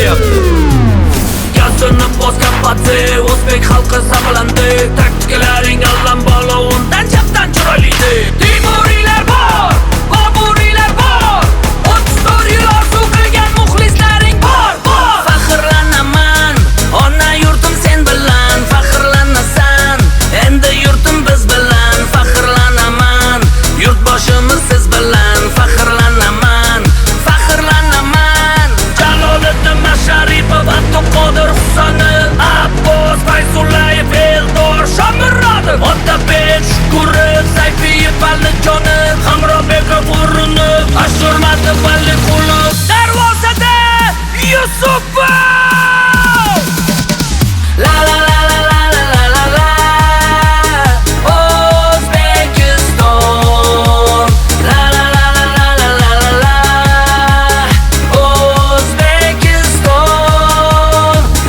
bo'layapti. Gazini bosgan patsi o'zbek xalqi saqlandi. Taktikalarning allambalo undan chapdan chiroylidi. Timuriylar bor, Boburiylar bor. 34 yil orzu qilgan muxlislaring bor. Faxrlanaman, ona yurtim sen bilan. Faxrlanasan, endi yurtim biz bilan. Faxrlanaman, yurtboshimiz siz bilan. Faxrlanaman, faxrlanaman. Jaloliddin Masharipov, Abduqodir Husanov, Abbos Fayzullayev, Eldor Shomurodov, Otabek Shukurov, Sayfiyev Alijonov, Hamrobekov O'runov, Ashurmatov Aliqulov, darvozada Yusupov. La la la la la la la la O'zbekiston. La la la la la la la la O'zbekiston.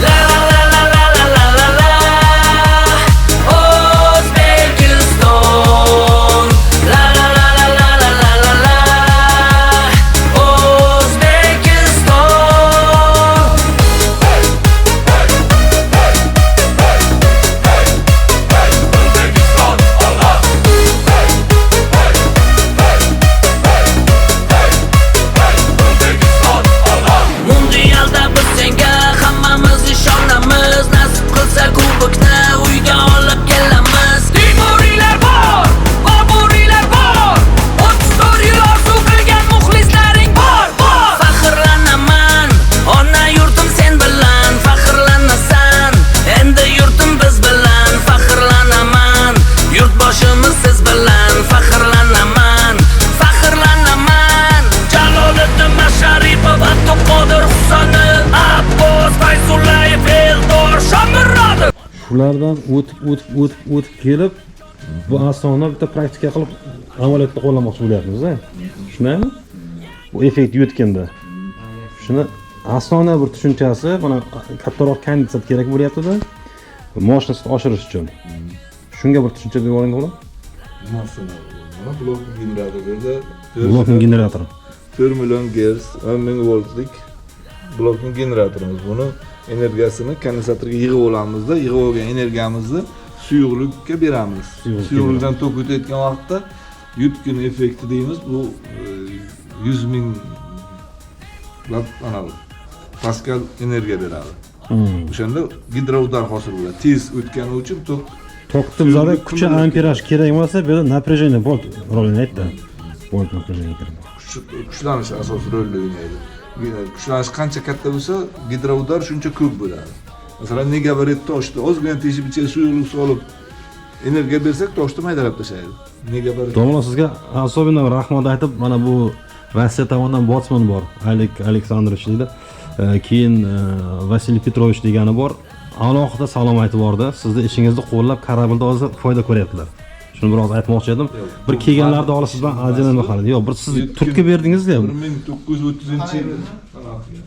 La la la la la la la la O'zbekiston. La la la la la la la la Mundialda biz senga hammamiz ishonamiz. Nasib qilsa kubokni uyga olib kelamiz. Timuriylar bor, Boburiylar bor. 34 yil orzu qilgan muxlislaring bor. Faxrlanaman, ona yurtim sen bilan. Faxrlanasan, endi yurtim biz bilan. Faxrlanaman, yurtboshimiz siz bilan. Faxrlanaman, faxrlanaman. Jaloliddin Masharipov, Abduqodir Husanov, Abbos Fayzullayev, Eldor Shomurodov. Shulardan o'tib kelib bu asosni bitta praktika qilib amaliyotda qo'llamoqchi bo'lyapmiz-da. Shundaymi? Bu effekt yutganda. Shuni asosni bir tushunchasi, mana kattaroq kondensat kerak bo'lyapti-da. Moshinasini oshirish uchun. Shunga bir tushuncha berib oling bo'ladimi? Masalan, mana blok generatorda Blokning generatori. 4 million Hz 1000 voltlik blokning generatorimiz. Buni energiyasini kondensatorga yig'ib olamizda, yig'ib olgan energiyamizni suyuqlikka beramiz. Suyuqlikdan tok o'tayotgan vaqtda yutkin effekti deymiz. Bu 100 ming Pascal energiya beradi. O'shanda gidroudar hosil bo'ladi. Tez o'tgani uchun Tokni bizga kuchi amperaj kerak bo'lsa, bu yerda напряжение volt rolini aytdi. Volt напряжение kerak. Kuchlanish asosiy rolni o'ynaydi. Kuchlanish qancha katta bo'lsa, gidroudar shuncha ko'p bo'ladi. Masalan, megabarit toshni ozgina teshib ichiga suyuqlik solib energiya bersak, toshni maydalab tashlaydi. Megabarit. Domla sizga особенно rahmat aytib, mana bu Rossiya tomonidan botsman bor, Aleksandrovich deydi. Keyin Vasiliy Petrovich degani bor. Alohida salom aytib bordi. Sizni ishingizni qo'llab, karabilda hozir foyda ko'ryaptilar. Shuni biroz aytmoqchi edim. Bir kelganlarda ola sizdan ajinini qiladi. Yo'q, bir siz turtga berdingiz-da. 1930-yil.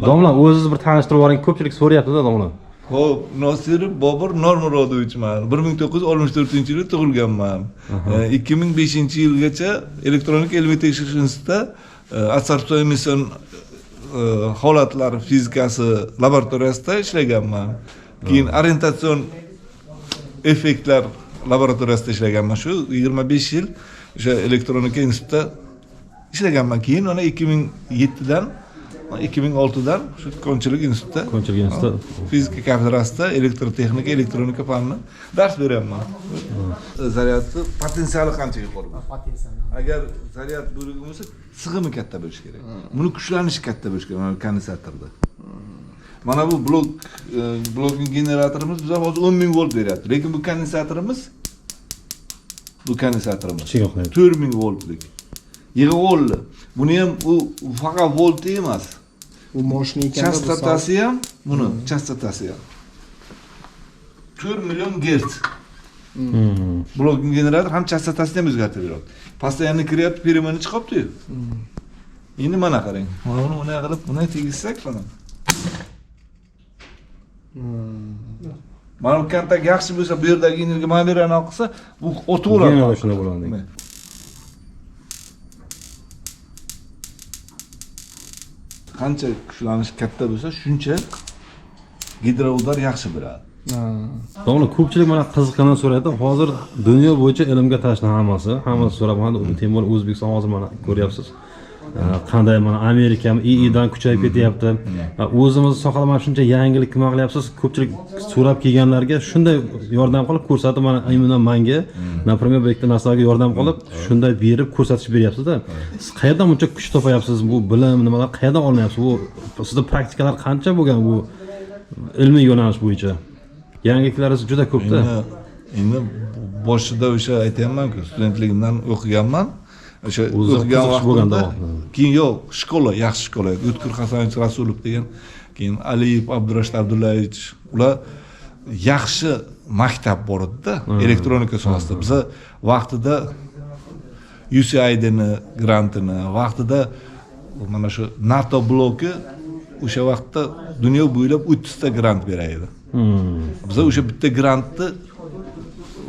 Domla, o'zingiz bir tanishtirib yuboring, ko'pchilik so'rayapti-da, domla. Xo'p, Nosirov Bobur Normurodovich-man. 1964-yilda tug'ilganman. 2005-yilgacha Elektronika ilmiy tekshirish institutida absorpsion emission holatlari fizikasi laboratoriyasida ishlaganman. Keyin orientatsion effektlar laboratoriyasida ishlaganman. Shu 25 yil o'sha Elektronika institutida ishlaganman. Keyin ona 2007dan 2006dan shu Konchilik institutida fizika kafedrasida elektrotexnika, elektronika fanini dars beryapman. Zaryadni potensiali qancha yuqori? Agar zaryad bo'ligi bo'lsa, sig'imi katta bo'lishi kerak. Buni kuchlanishi katta bo'lishi kerak mana kondensatorda. Mana bu blokning generatorimiz bizga hozir 10 ming volt beryapti. Lekin bu kondensatorimiz 4 ming voltlik. Yig'ib oldi. Buni ham u faqat volt emas. Bu moshina ekan. Chastotasi ham, buni chastotasi ham 4 million Hz. Blokning generator ham chastotasini ham o'zgartirib beradi. Постоянно kiryapti, перемены chiqyapti-yu. Endi mana qarang. Mana buni bunday qilib, bunday tegizsak mana. Mana bu kontak yaxshi bo'lsa, bu yerdagi energiya mana bu yerdan oqsa, bu o'tib oladi. Yana shunday bo'ladi. qancha kuchlanish katta bo'lsa, shuncha gidroudar yaxshi beradi. To'g'ri, ko'pchilik mana qiziqqandan so'raydi. Hozir dunyo bo'yicha ilmga tashna hammasi so'rab qoladi. Tem bo'lib O'zbekiston hozir mana ko'ryapsiz. Qanday mana Amerika IIdan kuchayib ketyapti. O'zimiz sohada mana shuncha yangilik qilmoqlayapsiz. Ko'pchilik so'rab kelganlarga shunday yordam qilib ko'rsatib, mana aynan menga, например, bu yerda narsalarga yordam qilib, shunday berib ko'rsatish beryapsiz-da. Siz qayerdan buncha kuch topayapsiz? Bu bilim nimalar qayerdan olyapsiz? Bu sizda praktikalar qancha bo'lgan bu ilmiy yo'nalish bo'yicha? Yangiliklaringiz juda ko'p-da. Endi boshida o'sha aytayapman-ku, studentligimdan o'qiganman. O'sha o'qigan vaqtimda keyin yo'q, shkola, yaxshi shkola, O'tkir Hasanovich Rasulov degan, keyin Aliyev Abdurashid Abdullayevich, ular yaxshi maktab bor edi-da, elektronika sohasida. Biz vaqtida USAIDni grantini, vaqtida mana shu NATO bloki o'sha vaqtda dunyo bo'ylab 30 ta grant beraydi. Biz o'sha bitta grantni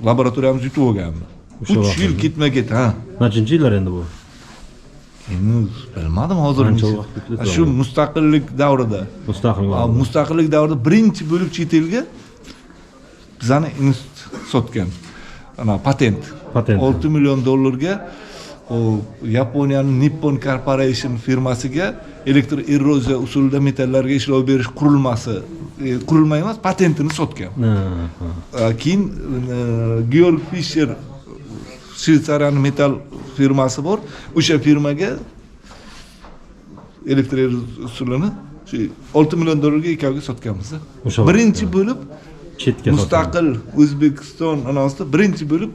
laboratoriyamiz yutib olganmiz. 3 yil ketma-ket, ha. Nechinchi yillar endi bu? Endi bilmadim hozir. Shu mustaqillik davrida. Mustaqillik davrida birinchi bo'lib chet elga bizani institut sotgan. Ana patent. 6 million dollarga o Yaponiyaning Nippon Corporation firmasiga elektr eroziya usulida metallarga ishlov berish qurilmasi, qurilma emas, patentini sotgan. Keyin Georg Fischer Shveysariyaning metal firmasi bor. O'sha firmaga elektr usulini 6 million dollarga ikkovga sotganmiz. Birinchi bo'lib chetga mustaqil O'zbekiston anosida birinchi bo'lib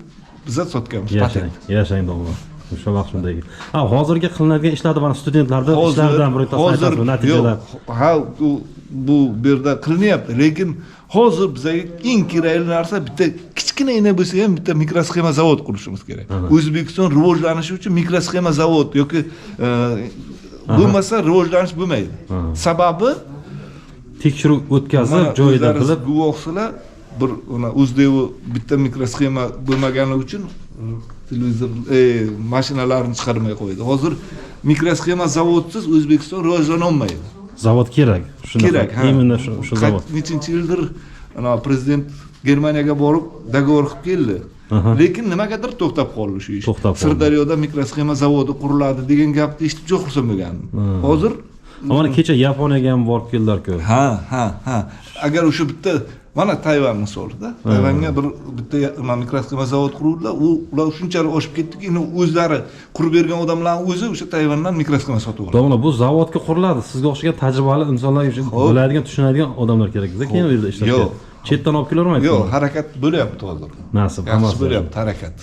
biza sotganmiz patent. Yashang dollar. O'sha vaqt shunday. Hozirgi qilinadigan ishlarda mana studentlarda ishlaridan bir aytasiz, natijalar. Ha, bu yerda qilinyapti, lekin hozir bizga eng kerakli narsa bitta kichkina bo'lsa ham bitta mikrosxema zavod qurishimiz kerak. O'zbekiston rivojlanishi uchun mikrosxema zavod yoki bo'lmasa rivojlanish bo'lmaydi. Sababi tekshiruv o'tkazib, joyida qilib guvohsizlar bir o'zdevi bitta mikrosxema bo'lmaganligi uchun televizor mashinalarni chiqarmay qo'ydi. Hozir mikrosxema zavodsiz O'zbekiston rivojlana olmaydi. Zavod kerak. Kerak, ha. Imенно shu zavod. Nechinchi yildir prezident Germaniyaga borib dogovor qilib keldi. Lekin nimagadir to'xtab qoldi shu ish. Sirdaryoda mikrosxema zavodi quriladi degan gapni eshitib juda xursand bo'lgandim. Hozir mana kecha Yaponiyaga ham borib keldilar-ku. Ha. Agar o'sha bitta mana Tayvan misolida, Tayvanga bitta mikrosxema zavod qurdilar, ular shunchalik oshib ketdiki, o'zlari qurib bergan odamlarning o'zi o'sha Tayvandan mikrosxema sotib oladi. To'g'ri, bu zavodga quriladi. Sizga o'xshagan tajribali insonlar biladigan, tushunadigan odamlar kerak-da, keyin u yerda ishlashga. Chetdan olib kelarmaydi. Yo'q, harakat bo'lyapti hozir. Nasib, hammasi bo'lyapti, harakat.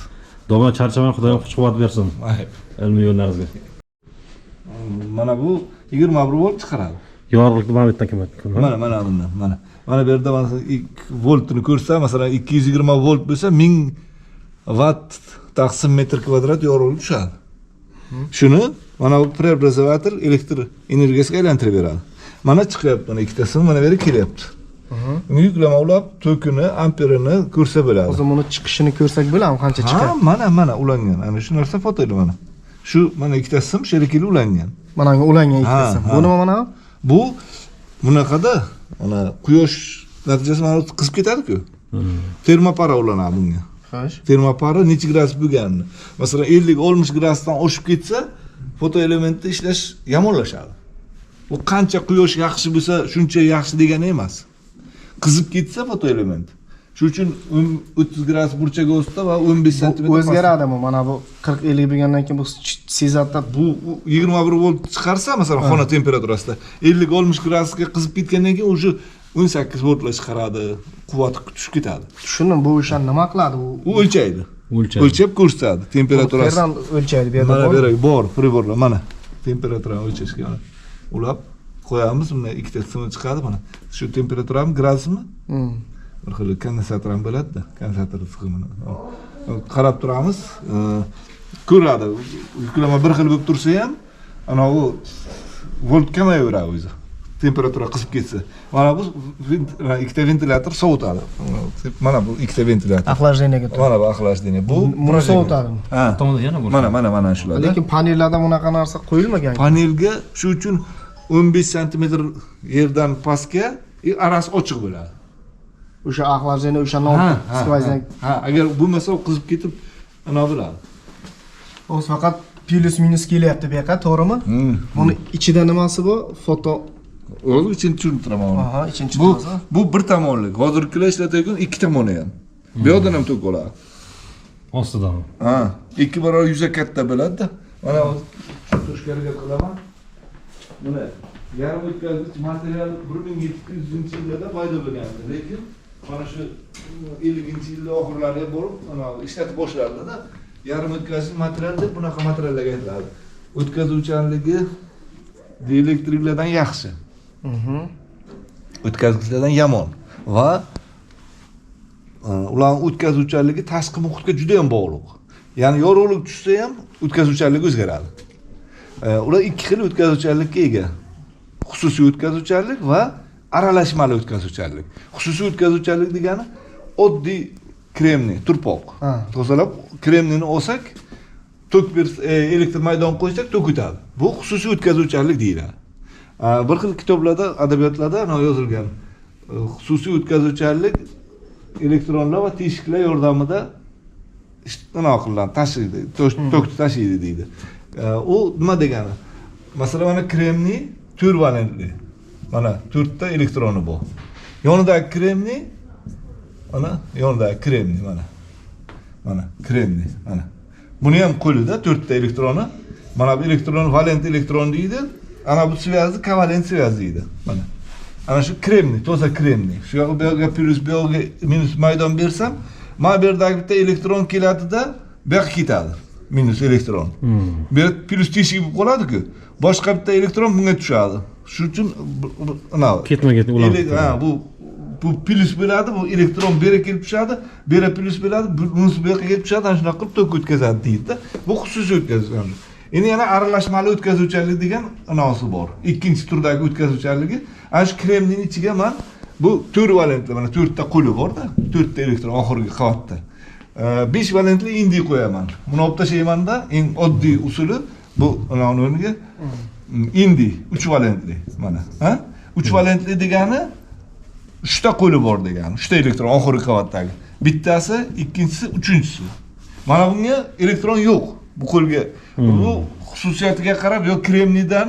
Domla charchamay, Xudoyim kuch-quvvat bersin. Ilmiy yo'llaringizga. Mana bu 20 volt chiqaradi. Yorug'likni mana bu yerdan kelmoqda. Mana. Mana bu yerda mana voltni ko'rsa, masalan 220 volt bo'lsa 1000 watt taqsim metr kvadrat yorug'lik tushadi. Shuni mana bu preobrazavator elektr energiyasiga aylantirib beradi. Mana chiqyapti, mana ikkitasini mana bu yerga kelyapti. Yuklama ulab tokini, amperini ko'rsa bo'ladi. O'zi buni chiqishini ko'rsak bo'ladimi, qancha chiqadi? Ha, mana ulangan. Ana shu narsa fotoda mana. Shu mana ikkitasi sherikili ulangan. Mana ulangan ikkitasi. Bu nima mana? Bu bunaqada mana quyosh natijasi mana qizib ketadi-ku. Termopara ulanadi bunga. Xo'sh. Termopara necha gradus bo'lganini. Masalan 50-60 gradusdan oshib ketsa, fotoelementni ishlash yomonlashadi. Bu qancha quyosh yaxshi bo'lsa, shuncha yaxshi degani emas. Qizib ketsa fotoelement. Shuning uchun 30 gradus burchaga o'sda va 15 sm o'zgaradimi? Mana bu 40-50 bo'lgandan keyin bu sezatda bu 21 volt chiqarsa, masalan, xona temperaturasida 50-60 gradusga qizib ketgandan keyin o'sha 18 voltlar chiqaradi, quvvati tushib ketadi. Tushundim, bu o'sha nima qiladi? U o'lchaydi. O'lchab ko'rsatadi temperaturasini. Qayerdan o'lchaydi bu yerda? Mana bu yerga bor, priborlar mana temperaturani o'lchashga ulab qo'yamiz, unda ikkita sim chiqadi mana. Shu temperaturami, gradusmi? Bir xil kondensator ham bo'ladi-da, kondensator sig'imini. Qarab turamiz, ko'radi. Yuklama bir xil bo'lib tursa ham, ana u volt kamayaveradi o'zi. Temperatura qisib ketsa. Mana bu ikkita ventilyator sovutadi. Mana bu ikkita ventilyator. Охлаждениеga turadi. Mana bu охлаждение. Bu sovutadimi? Ha. Tomonda yana bor. Mana shular. Lekin panellarda bunaqa narsa qo'yilmagan. Panelga shu uchun 15 santimetr yerdan pastga arasi ochiq bo'ladi. O'sha охлаждение, o'sha skvoznak. Ha, agar bo'lmasa u qizib ketib ana bo'ladi. O'zi faqat plus minus kelyapti bu yoqqa, to'g'rimi? Buni ichida nimasi bor? Foto. O'zi uchun tushuntiraman uni. Aha, ikkinchi Bu toza. bu bir tomonlik. Hozirgilar ishlatayotgan ikki tomoni ham. Bu yerdan ham to'k bo'ladi. Ostidan. Ha, ikki barobar yuza katta bo'ladi-da. Mana toshkariga qilaman. Buni yarim o'tkazgich material 1700-yillarda paydo bo'lgandi, lekin mana shu 50-yillar oxirlariga borib, mana ishlatib boshlandi-da. Yarim o'tkazgich material deb bunaqa materiallarga aytiladi. O'tkazuvchanligi dielektriklardan yaxshi. O'tkazgichlardan yomon va ularning o'tkazuvchanligi tashqi muhitga juda ham bog'liq. Ya'ni yorug'lik tushsa ham o'tkazuvchanligi o'zgaradi. Ular ikki xil o'tkazuvchanlikka ega. Xususiy o'tkazuvchanlik va aralashmali o'tkazuvchanlik. Xususiy o'tkazuvchanlik degani oddiy kremniy, turpoq. Tozalab kremniyni olsak, tok bir elektr maydon qo'ysak, tok o'tadi. Bu xususiy o'tkazuvchanlik deyiladi. Bir xil kitoblarda, adabiyotlarda yozilgan. Xususiy o'tkazuvchanlik elektronlar va teshiklar yordamida qilinadi, tashiydi, tokni tashiydi deydi. U nima degani? Masalan, mana kremniy 4 valentli. Mana 4 ta elektroni bor. Yonidagi kremniy, mana yonidagi kremniy mana. Mana kremniy, mana. Buni ham qo'lida 4 ta elektroni. Mana bu elektron valent elektron deydi. Ana bu svyazni kovalent svaz deydi. Mana. Ana shu kremniy, toza kremniy. Shu yoqqa plus, bu yoqqa minus maydon bersam, mana bu yerdagi bitta elektron keladi-da, bu yoqqa ketadi. Minus elektron. Bu yer plus teshik bo'lib qoladi-ku. Boshqa bitta elektron bunga tushadi. Shuning uchun ana Ketma-ket ulanib. Ha, bu plus bo'ladi, bu elektron bu yerga kelib tushadi, bu yerga plus bo'ladi, minus bu yoqqa kelib tushadi, ana shunaqa qilib tok o'tkazadi deydi-da. Bu xususiy o'tkazuvchanlik. Endi yana aralashmali o'tkazuvchanlik degan anasi bor. Ikkinchi turdagi o'tkazuvchanligi, ana shu kremniyning ichiga men bu 4 valentli, mana 4 ta qo'li bor-da, 4 ta elektron oxirgi qavatda. 5 valentli indi qo'yaman. Buni olib tashlayman-da, eng oddiy usuli bu uning o'rniga indi 3 valentli mana, ha? 3 valentli degani 3 ta qo'li bor degani, 3 ta elektron oxirgi qavatdagi. Bittasi, ikkinchisi, uchinchisi. Mana bunga elektron yo'q. Bu qo'lga bu xususiyatiga qarab yo kremniydan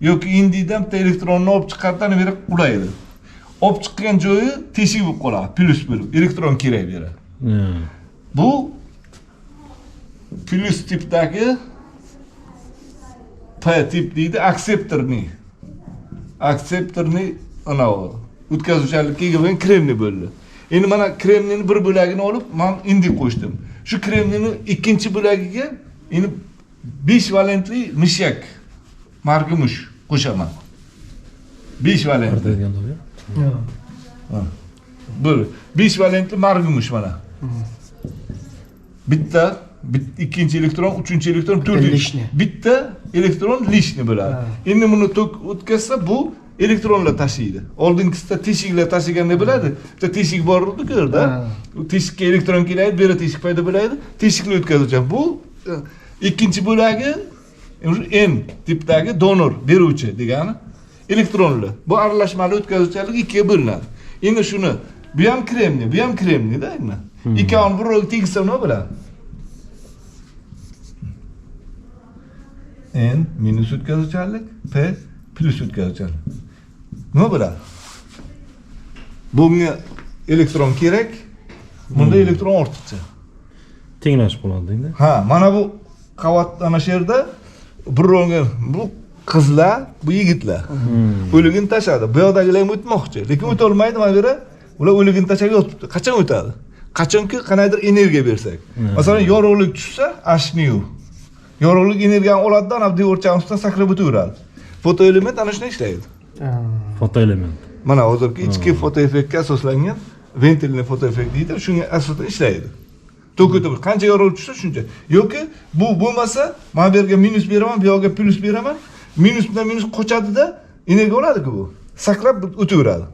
yoki indidan bitta elektronni olib chiqardan beri ulaydi. Olib chiqqan joyi teshik bo'lib qoladi, plus bo'lib, elektron kerak beradi. Bu plus tipdagi P tip deydi, akseptorni ana o'tkazuvchanlikka ega bo'lgan kremniy bo'ldi. Endi mana kremniyning bir bo'lagini olib, men indi qo'shdim. Shu kremniyning ikkinchi bo'lagiga endi 5 valentli mishyak margumush qo'shaman. 5 valentli. Bu 5 valentli margumush mana. Bitta, ikkinchi elektron, uchinchi elektron, to'rtinchi. Bitta elektron lishni bo'ladi. Endi buni tok o'tkazsa bu elektronlar tashiydi. Oldingisida teshiklar tashiganda bo'ladi. Bitta teshik bor edi-ku-da. Teshikka elektron keladi, bu yerda teshik paydo bo'ladi. Teshikni o'tkazuvchan. Bu ikkinchi bo'lagi N tipdagi donor, beruvchi degani elektronlar. Bu aralashmali o'tkazuvchanlik ikkiga bo'linadi. Endi shuni bu ham kremniy, bu ham kremniy-da endi. Ikkovini bir ro'yga tegizsa nima bo'ladi? N minus o'tkazuvchanlik, P plus o'tkazuvchanlik. Nima bo'ladi? Bunga elektron kerak, bunda elektron ortiqcha. Tenglashib qoladi-da. Ha, mana bu qavat ana shu yerda bir ro'yga bu qizlar, bu yigitlar. O'ligini tashadi. Bu yoqdagilar ham o'tmoqchi, lekin o'ta olmaydi, mana bu yerda ular o'ligini tashab yotibdi. Qachon o'tadi? Qachonki qanaydir energiya bersak. Masalan, yorug'lik tushsa, ashniyu. Yorug'lik energiyani oladi-da, ana bu devorchani ustidan sakrab o'taveradi. Fotoelement ana shunday ishlaydi. Fotoelement. Mana hozirgi ichki fotoeffektga asoslangan ventilni fotoeffekt deydi, shunga asosan ishlaydi. Tok o'tib, qancha yorug'lik tushsa shuncha. Yoki bu bo'lmasa, mana bu yerga minus beraman, bu yoqqa plus beraman. Minus bilan minus qochadi-da, energiya oladi-ku bu. Sakrab o'taveradi.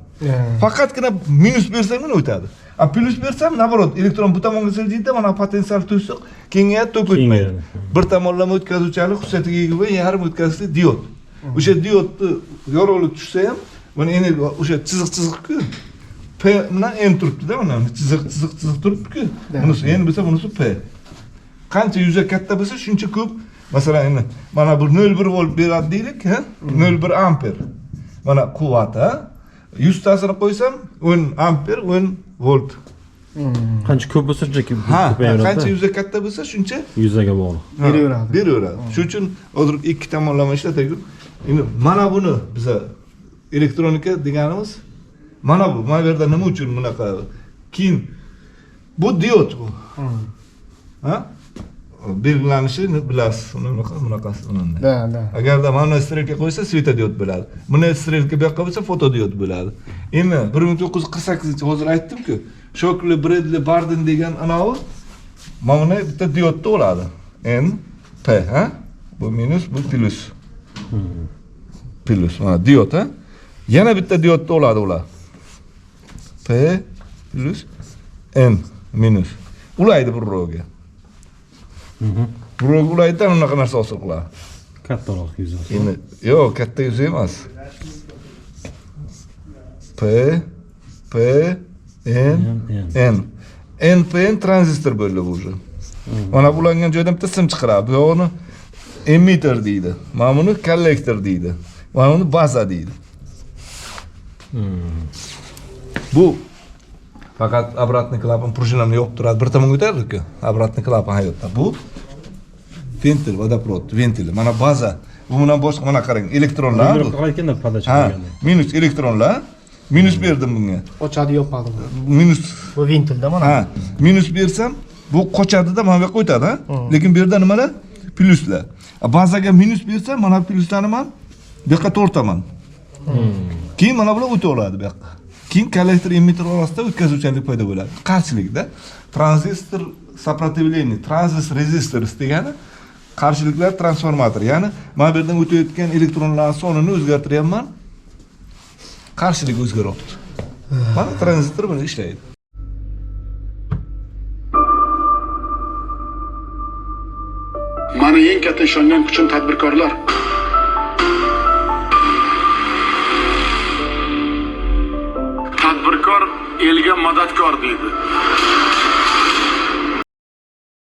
Faqatgina minus bersam nima o'tadi? A plus bersam, naborot, elektron bu tomonga siljiydi, mana potensial to'siq kengayib tok o'tmaydi. Bir tomonlama o'tkazuvchanlik xususiyatiga ega bo'lgan yarim o'tkazuvchi diod. O'sha diodni yorug'lik tushsa ham, mana energiya o'sha chiziq-ku. P bilan N turibdi-da, mana chiziq turibdi-ku. Bunisi N bo'lsa, bunisi P. Qancha yuza katta bo'lsa, shuncha ko'p. Masalan, endi mana bu 0,1 volt beradi deylik, ha? 0,1 amper. Mana quvvat, ha? 100 tasini qo'ysam, 10 amper, 10 volt. Qancha ko'p bo'lsa, shuncha ko'paveradi. Qancha yuza katta bo'lsa, shuncha yuzaga bog'liq. Beraveradi. Shuning uchun hozir ikki tomonlama ishlatagur. Endi mana buni biz elektronika deganimiz mana bu. Mana bu yerda nima uchun bunaqa? Keyin bu diod bu. Ha? Belgilanishini bilasiz, bunaqasi undan. Da. Agarda mana strelka qo'ysa, svetodiod bo'ladi. Buni strelka bu yoqqa bo'lsa, fotodiod bo'ladi. Endi 1948 hozir aytdim-ku, Shockley, Bradley, Bardeen degan anavi mana bitta diodda bo'ladi. N, P, ha? Bu minus, bu plus. Plus, mana diod, ha? Yana bitta diodda bo'ladi ular. P plus N minus. Ulaydi bu ro'ga. Bu ulaydan unaqa narsa hosil qiladi. Kattaroq yuza. Endi yo'q, katta yuza emas. P N tranzistor bo'ldi bu o'sha. Mana bulangan joydan bitta sim chiqaradi. Bu yog'ini emitter deydi. Mana buni kollektor deydi. Mana buni baza deydi. Bu faqat обратный klapan prujinani yopib turadi. Bir tomonga o'tadi-ku. Обратный klapan hayotda. Bu ventil, vodoprovod, ventil. Mana baza. Bu bilan boshqa mana qarang, elektronlar. Qalayotganda podacha Ha, bo'lganda. minus elektronlar. Minus berdim bunga. Ochadi, yopadi. Minus. Bu ventilda mana. Ha, minus bersam, bu qochadi-da, mana bu yoqqa o'tadi, ha? Lekin bu yerda nimalar? Pluslar. Bazaga minus bersam, mana pluslarni men bu yoqqa tortaman. Keyin mana bular o'taveradi bu yoqqa. Keyin kollektor emitter orasida o'tkazuvchanlik paydo bo'ladi. Qarshilikda tranzistor сопротивление, tranzistor resistors degani qarshiliklar transformator. Ya'ni mana bu yerdan o'tayotgan elektronlar sonini o'zgartiryapman. Qarshilik o'zgaryapti. Mana tranzistor bilan ishlaydi. Mana eng katta ishongan kuchim tadbirkorlar. Tadbirkor elga madadkor deydi.